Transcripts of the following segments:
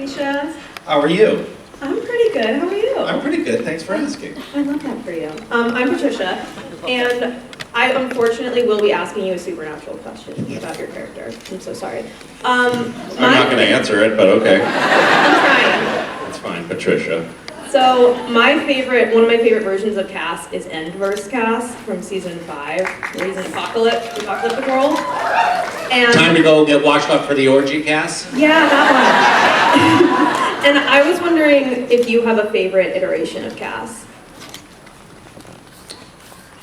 Misha. How are you? I'm pretty good. How are you? I'm pretty good. Thanks for asking. I love that for you. I'm Patricia, and I unfortunately will be asking you a supernatural question about your character. I'm so sorry. I'm not going to answer it, but okay. I'm trying. It's fine, Patricia. So one of my favorite versions of Cass is Endverse Cass from season 5, where he's in apocalyptic world. And Time to go get washed up for the orgy, Cass? yeah, that one. And I was wondering if you have a favorite iteration of Cass.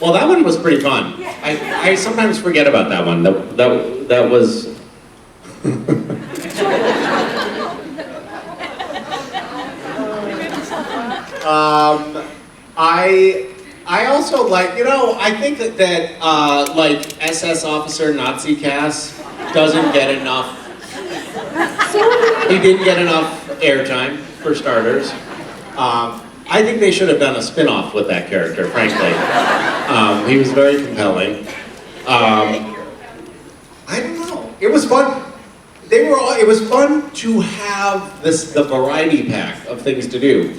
Well, that one was pretty fun. I sometimes forget about that one. That was... I also like, I think that like SS Officer Nazi Cass doesn't get enough. He didn't get enough airtime, for starters. I think they should have done a spin-off with that character, frankly. He was very compelling. I don't know. It was fun. It was fun to have the variety pack of things to do.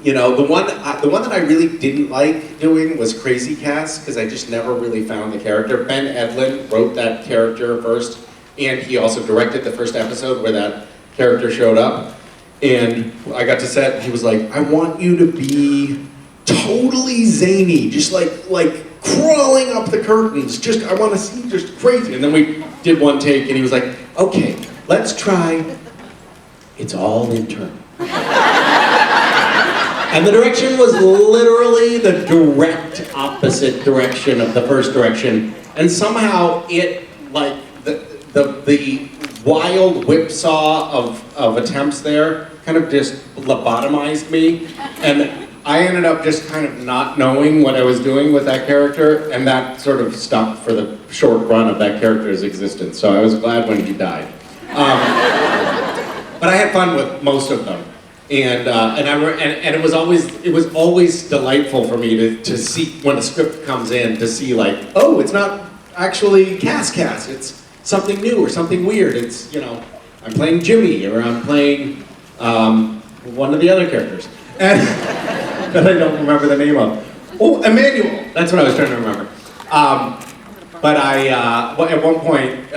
The one that I really didn't like doing was Crazy Cass, because I just never really found the character. Ben Edlund wrote that character first, and he also directed the first episode where that character showed up. And I got to set, and he was like, I want you to be totally zany, just like crawling up the curtains, I want to see just crazy. And then we did one take, and he was like, okay, let's try, it's all internal. And the direction was literally the direct opposite direction of the first direction. And somehow it, like, the wild whipsaw of attempts there kind of just lobotomized me. And I ended up just kind of not knowing what I was doing with that character, and that sort of stuck for the short run of that character's existence. So I was glad when he died. But I had fun with most of them. And it was always delightful for me to see when a script comes in, to see like, oh, it's not actually Cass, it's something new or something weird. It's, I'm playing Jimmy, or I'm playing one of the other characters, and that I don't remember the name of. Oh, Emmanuel. That's what I was trying to remember. But at one point,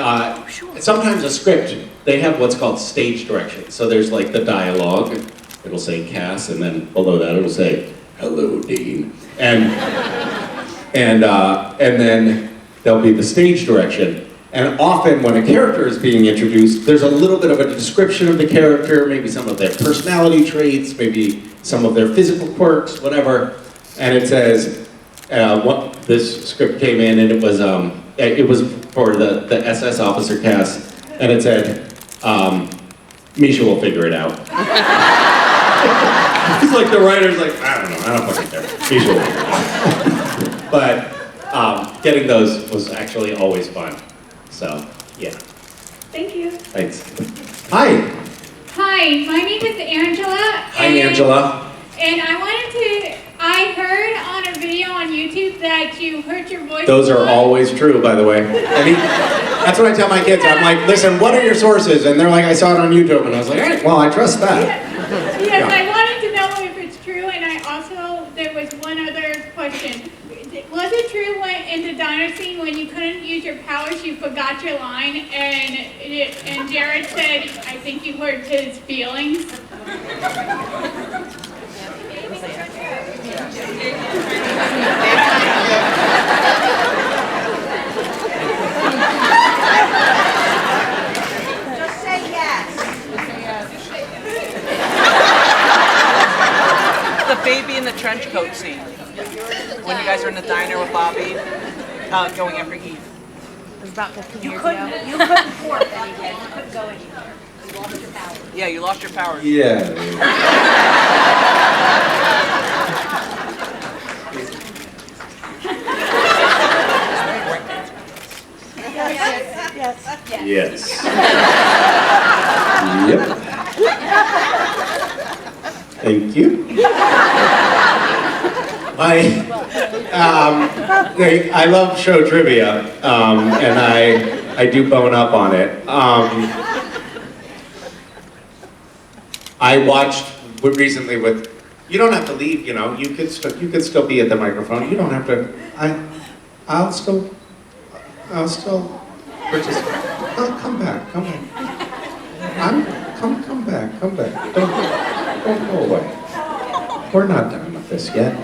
sometimes a script, they have what's called stage direction. So there's like the dialogue. It'll say Cass, and then below that it'll say, hello, Dean. And then there'll be the stage direction. And often when a character is being introduced, there's a little bit of a description of the character, maybe some of their personality traits, maybe some of their physical quirks, whatever. And it says, this script came in, and it was for the SS Officer Cass, and it said, Misha will figure it out. It's like the writer's like, I don't know, I don't fucking care. Misha will figure it out. But getting those was actually always fun. So, yeah. Thank you. Thanks. Hi. Hi, my name is Angela. Hi, Angela. And I heard on a video on YouTube that you hurt your voice. Those are always true, by the way. That's what I tell my kids. I'm like, listen, what are your sources? And they're like, I saw it on YouTube. And I was like, all right, well, I trust that. Yes, Yeah. I wanted to know if it's true. And there was one other question. Was it true in the diner scene when you couldn't use your powers, you forgot your line, and Jared said, I think you hurt his feelings? Just say yes. The baby in the trench coat scene. When you guys are in the diner with Bobby, going after Eve. It was about 15 years ago. You couldn't force anything. You couldn't go anywhere. You lost your power. Yeah, you lost your powers. Yeah. Yes. Yep. Thank you. I love show trivia, and I do bone up on it. I watched recently with. You don't have to leave. You know, you could still be at the microphone. You don't have to. I'll still participate. Oh, come back. Come back. Don't go away. We're not done with this yet.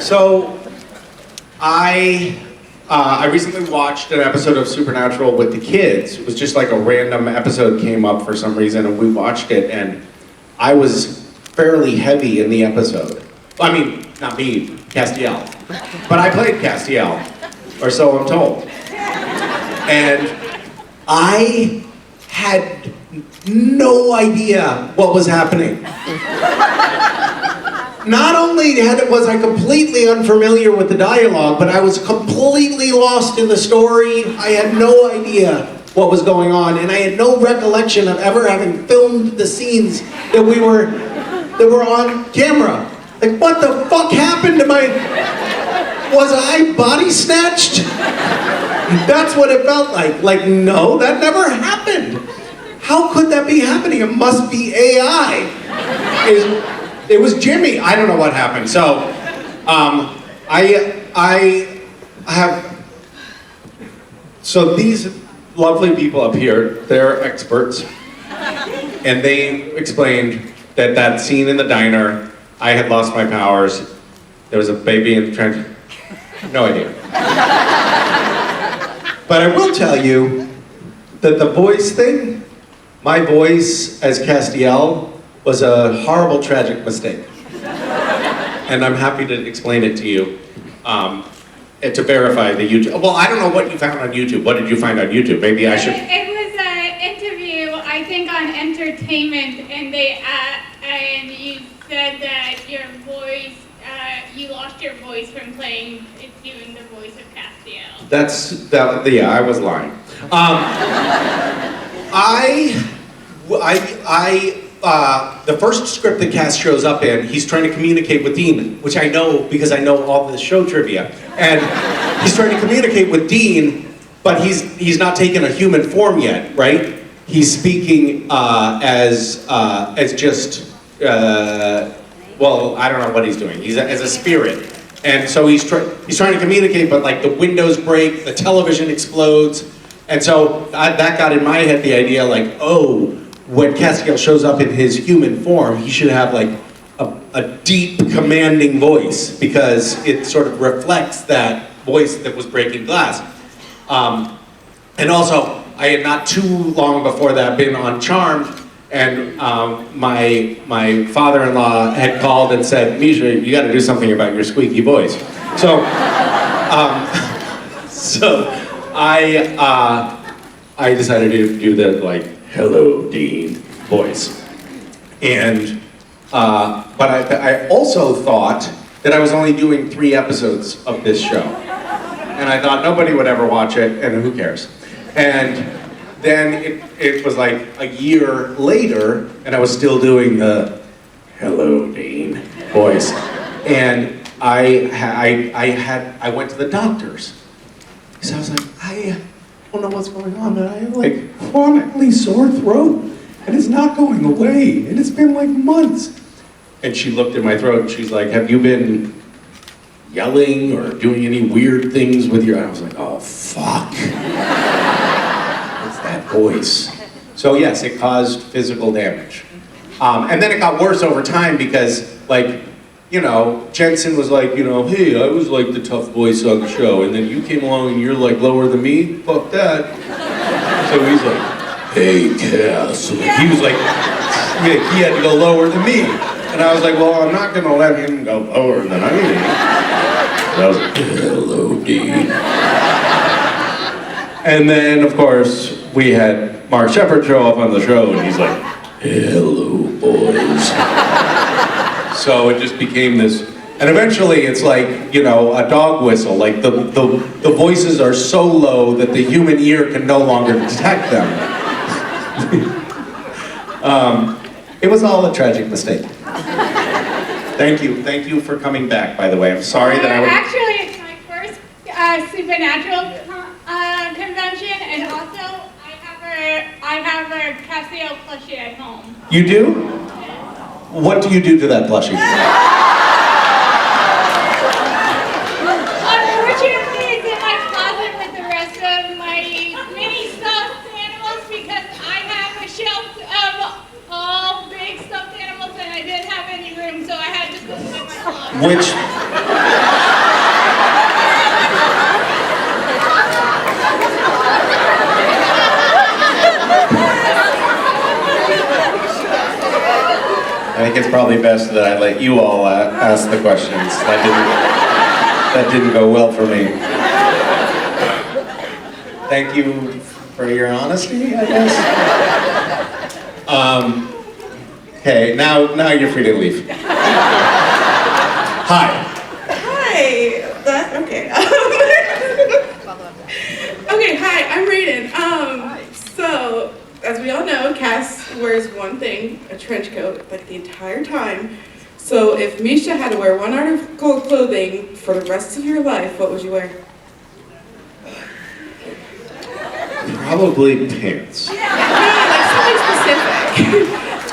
So, I recently watched an episode of Supernatural with the kids. It was just like a random episode came up for some reason, and we watched it, and I was fairly heavy in the episode. I mean, not me, Castiel. But I played Castiel, or so I'm told. And I had no idea what was happening. Not only was I completely unfamiliar with the dialogue, but I was completely lost in the story. I had no idea what was going on, and I had no recollection of ever having filmed the scenes that were on camera. Like, what the fuck happened to my... Was I body snatched? That's what it felt like. Like, no, that never happened. How could that be happening? It must be AI. It was Jimmy. I don't know what happened. So, so these lovely people up here, they're experts. And they explained that scene in the diner, I had lost my powers. There was a baby in the trench. No idea. But I will tell you that the voice thing, my voice as Castiel, was a horrible, tragic mistake. And I'm happy to explain it to you, and to verify the YouTube. Well, I don't know what you found on YouTube. What did you find on YouTube? Maybe I should... It was an interview, I think, on Entertainment, and and you said that your voice, you lost your voice from doing the voice of Castiel. Yeah, I was lying. The first script that Cass shows up in, he's trying to communicate with Dean, which I know because I know all the show trivia. And he's trying to communicate with Dean, but he's not taken a human form yet, right? He's speaking as just, well, I don't know what he's doing. He's as a spirit. And so he's trying to communicate, but like the windows break, the television explodes. And so that got in my head the idea like, oh, when Castiel shows up in his human form, he should have like a deep, commanding voice because it sort of reflects that voice that was breaking glass. And also, I had not too long before that been on Charmed, and my father-in-law had called and said, Misha, you got to do something about your squeaky voice. So, I decided to do the like, hello, Dean voice. And, but I also thought that I was only doing 3 episodes of this show. And I thought nobody would ever watch it, and who cares? And then it was like a year later, and I was still doing the hello, Dean voice. And I went to the doctors. So I was like, I don't know what's going on, but I have like chronically sore throat, and it's not going away, and it's been like months. And she looked at my throat, and she's like, have you been yelling or doing any weird things with your... I was like, oh, fuck. It's that voice. So yes, it caused physical damage. And then it got worse over time because, like, you know, Jensen was like, you know, hey, I was like the tough voice on the show, and then you came along and you're like lower than me? Fuck that. So he's like, hey, Cass. Like, he was like, yeah, he had to go lower than me. And I was like, well, I'm not gonna let him go lower than I am. So I was like, hello, Dean. And then, of course, we had Mark Shepard show up on the show, and he's like, hello, boys. So it just became this, and eventually it's like, you know, a dog whistle. Like the voices are so low that the human ear can no longer detect them. It was all a tragic mistake. Thank you for coming back, by the way. I'm sorry that I was... Actually, it's my first Supernatural convention, and also I I have a Castiel plushie at home. You do? What do you do to that plushie? Unfortunately, it's in my closet with the rest of my mini stuffed animals because I have a shelf of all big stuffed animals and I didn't have any room, so I had to put them in my closet. Which... I think it's probably best that I let you all ask the questions. That didn't go well for me. Thank you for your honesty, I guess. Okay, now you're free to leave. Hi. Hi. Okay. Okay. Hi. I'm Raiden. So as we all know, Cass wears one thing, a trench coat, like the entire time. So if Misha had to wear one article of clothing for the rest of your life, what would you wear? Probably pants. Like something specific.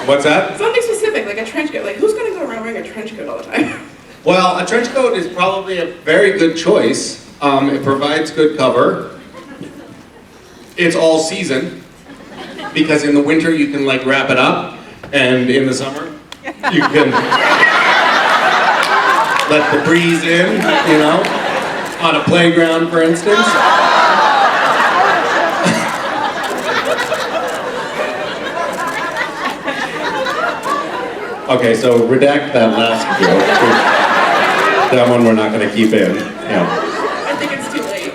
What's that? Something specific, like a trench coat. Like who's gonna go around wearing a trench coat all the time? Well, a trench coat is probably a very good choice. It provides good cover. It's all season, because in the winter you can like wrap it up, and in the summer you can let the breeze in, you know, on a playground, for instance. Okay, so redact that last joke. That one we're not going to keep in. Yeah. I think it's too late.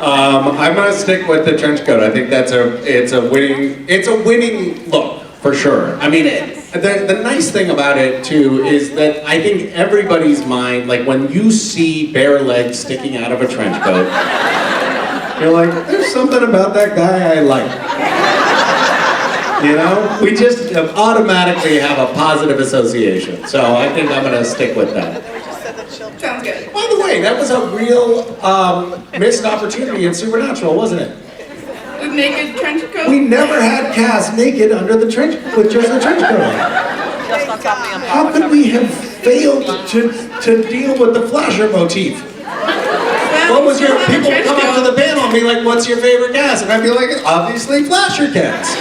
I'm going to stick with the trench coat. I think it's a winning look for sure. I mean, the nice thing about it too is that I think everybody's mind, like when you see bare legs sticking out of a trench coat, you're like, there's something about that guy I like. You know, we just automatically have a positive association. So I think I'm going to stick with that. Sounds good. By the way, that was a real missed opportunity in Supernatural, wasn't it? The naked trench coat? We never had Cass naked under the trench with just a trench coat on. Just on top of the How could we have failed to deal with the flasher motif? What was your, people would come up to the panel and be like, what's your favorite Cass? And I'd be like, obviously Flasher Cass.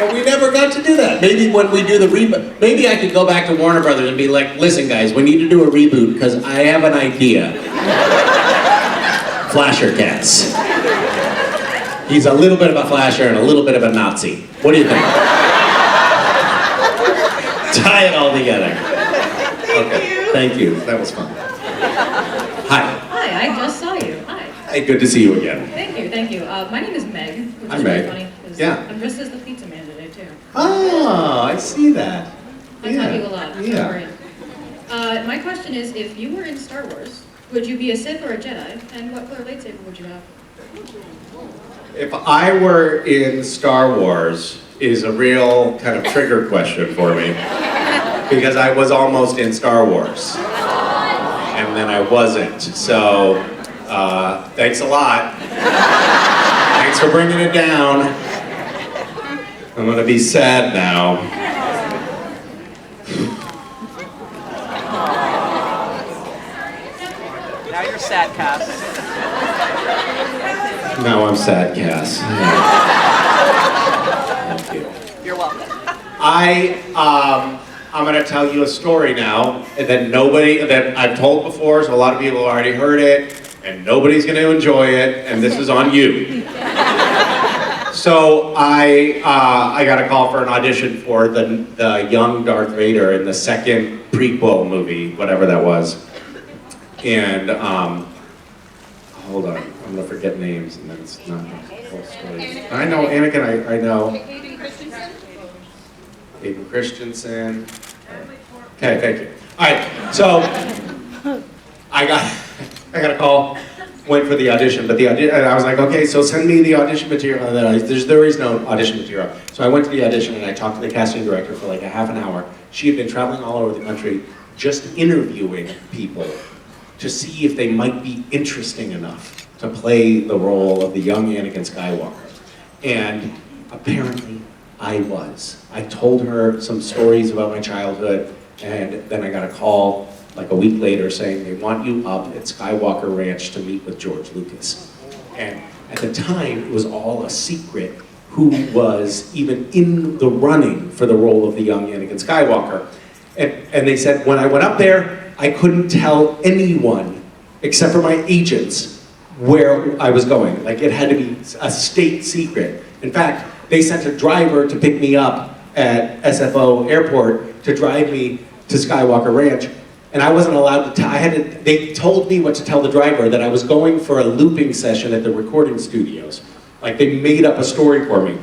But we never got to do that. Maybe when we do the reboot, maybe I could go back to Warner Brothers and be like, listen guys, we need to do a reboot because I have an idea. Flasher Cass. He's a little bit of a flasher and a little bit of a Nazi. What do you think? Tie it all together. Okay, thank you. That was fun. Hi. Hi, I just saw you. Hi. Hey, good to see you again. Thank you, thank you. My name is Meg, which Hi, is Meg. really funny. 'Cause Yeah. I'm dressed as the pizza man today, too. Oh, I see that. I taught you a lot, don't Yeah. worry. My question is, if you were in Star Wars, would you be a Sith or a Jedi? And what color lightsaber would you have? If I were in Star Wars is a real kind of trigger question for me. Because I was almost in Star Wars. And then I wasn't. So, thanks a lot. Thanks for bringing it down. I'm gonna be sad now. Now you're sad, Cass. Now I'm sad, Cass. Thank you. You're welcome. I'm gonna tell you a story now that I've told before, so a lot of people have already heard it, and nobody's gonna enjoy it, and this is on you. So I got a call for an audition for the young Darth Vader in the second prequel movie, whatever that was. And hold on, I'm gonna forget names, and then it's not the whole story. I know Anakin. I know. Hayden Christensen. Okay, thank you. All right, so I got a call, went for the audition, but and I was like, okay, so send me the audition material. And then there is no audition material. So I went to the audition and I talked to the casting director for like a half an hour. She had been traveling all over the country, just interviewing people to see if they might be interesting enough to play the role of the young Anakin Skywalker. And apparently I was. I told her some stories about my childhood, and then I got a call like a week later saying they want you up at Skywalker Ranch to meet with George Lucas. And at the time, it was all a secret who was even in the running for the role of the young Anakin Skywalker. And they said, when I went up there, I couldn't tell anyone, except for my agents, where I was going. Like, it had to be a state secret. In fact, they sent a driver to pick me up at SFO Airport to drive me to Skywalker Ranch. And I wasn't allowed to tell, they told me what to tell the driver, that I was going for a looping session at the recording studios. Like, they made up a story for me.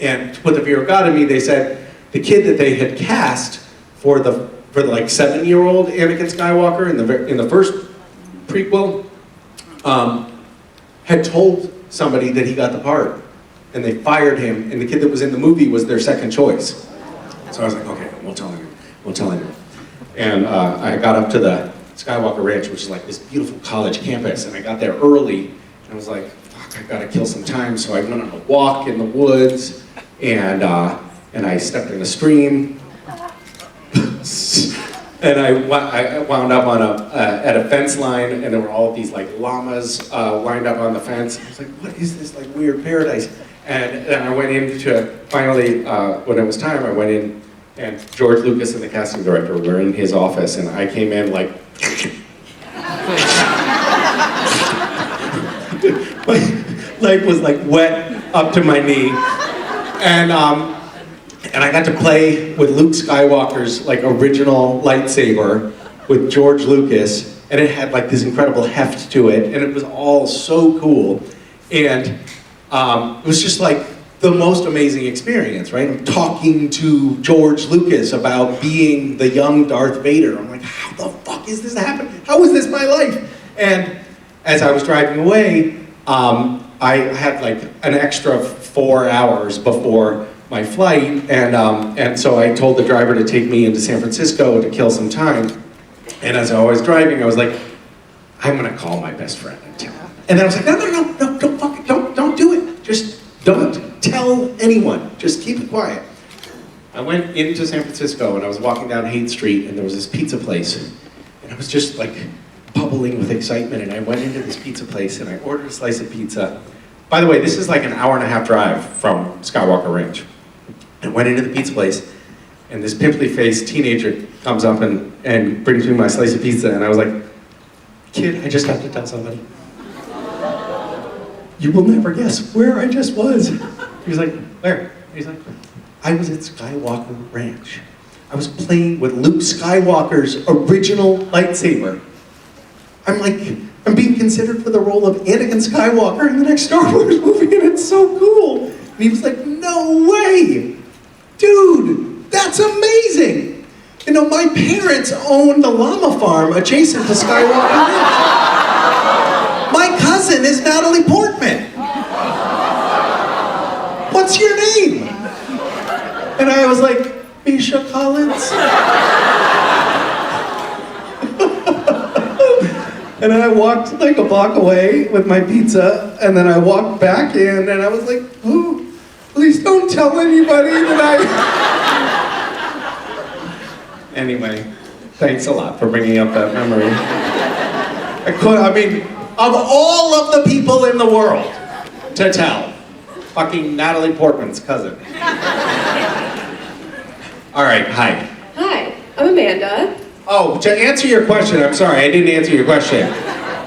And to put the fear of God in me, they said the kid that they had cast for the like 7-year-old Anakin Skywalker in the first prequel had told somebody that he got the part, and they fired him, and the kid that was in the movie was their second choice. So I was like, okay, we'll tell him. And I got up to the Skywalker Ranch, which is like this beautiful college campus, and I got there early, and I was like, fuck, I gotta kill some time, so I went on a walk in the woods, and I stepped in a stream, and I wound up at a fence line, and there were all these like llamas lined up on the fence. I was like, what is this like weird paradise? And then I went in to finally, when it was time, I went in, and George Lucas and the casting director were in his office, and I came in like, my leg was like wet up to my knee, and I got to play with Luke Skywalker's like original lightsaber with George Lucas, and it had like this incredible heft to it, and it was all so cool, and it was just like the most amazing experience, right? I'm talking to George Lucas about being the young Darth Vader. I'm like, how the fuck is this happening? How is this my life? And as I was driving away, I had like an extra 4 hours before my flight, and so I told the driver to take me into San Francisco to kill some time. And as I was driving, I was like, I'm gonna call my best friend and tell him. And then I was like, no, don't do it. Just don't tell anyone. Just keep it quiet. I went into San Francisco and I was walking down Haight Street, and there was this pizza place, and I was just like bubbling with excitement, and I went into this pizza place and I ordered a slice of pizza. By the way, this is like an 1.5-hour drive from Skywalker Ranch. I went into the pizza place, and this pimply-faced teenager comes up and brings me my slice of pizza, and I was like, kid, I just have to tell somebody. You will never guess where I just was. He was like, where? He's like, I was at Skywalker Ranch. I was playing with Luke Skywalker's original lightsaber. I'm being considered for the role of Anakin Skywalker in the next Star Wars movie, and it's so cool. And he was like, no way! Dude, that's amazing! You know, my parents owned a llama farm adjacent to Skywalker Ranch. My cousin is Natalie Portman. What's your name? And I was like, Misha Collins. And then I walked like a block away with my pizza, and then I walked back in, and I was like, oh, please don't tell anybody that I... Anyway, thanks a lot for bringing up that memory. I mean, of all of the people in the world to tell, fucking Natalie Portman's cousin. All right, hi. Hi, I'm Amanda. Oh, to answer your question, I'm sorry, I didn't answer your question.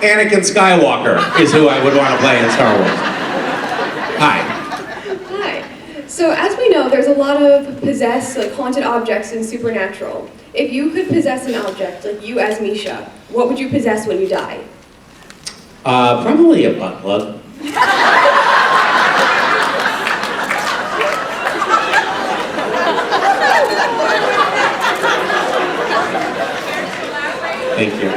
Anakin Skywalker is who I would want to play in Star Wars. Hi. Hi. So as we know, there's a lot of possessed, like haunted objects in Supernatural. If you could possess an object, like you as Misha, what would you possess when you die? Probably a butt plug. Thank you.